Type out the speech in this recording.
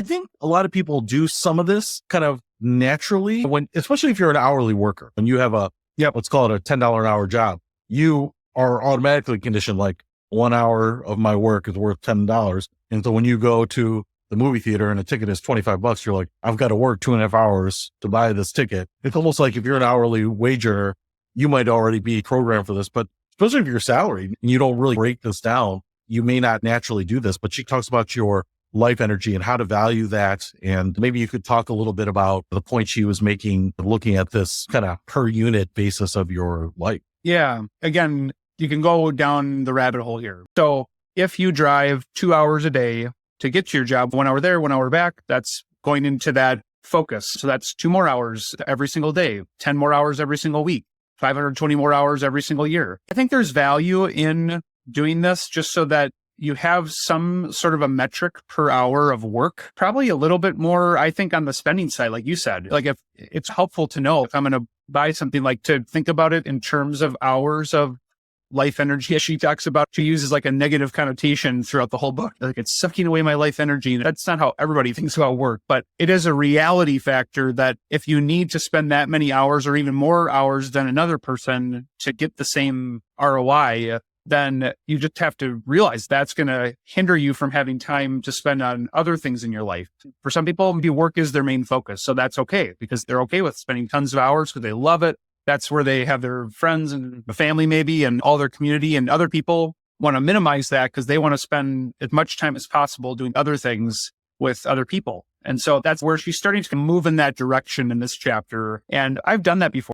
I think a lot of people do some of this kind of naturally especially if you're an hourly worker and you have let's call it a $10 an hour job. You are automatically conditioned like 1 hour of my work is worth $10. And so when you go to the movie theater and a ticket is $25, you're like, I've got to work 2.5 hours to buy this ticket. It's almost like if you're an hourly wage earner, you might already be programmed for this, but especially if you're salaried and you don't really break this down, you may not naturally do this. But she talks about your life energy and how to value that. And maybe you could talk a little bit about the point she was making, looking at this kind of per unit basis of your life. Yeah. Again, you can go down the rabbit hole here. So if you drive 2 hours a day to get to your job, 1 hour there, 1 hour back, that's going into that focus. So that's 2 more hours every single day, 10 more hours every single week, 520 more hours every single year. I think there's value in doing this just so that you have some sort of a metric per hour of work, probably a little bit more, I think, on the spending side, like you said. Like if it's helpful to know if I'm going to buy something, like to think about it in terms of hours of life energy, as she talks about. She uses like a negative connotation throughout the whole book. Like it's sucking away my life energy. That's not how everybody thinks about work, but it is a reality factor that if you need to spend that many hours or even more hours than another person to get the same ROI, then you just have to realize that's going to hinder you from having time to spend on other things in your life. For some people, maybe work is their main focus. So that's okay because they're okay with spending tons of hours because they love it. That's where they have their friends and family maybe and all their community, and other people want to minimize that because they want to spend as much time as possible doing other things with other people. And so that's where she's starting to move in that direction in this chapter. And I've done that before.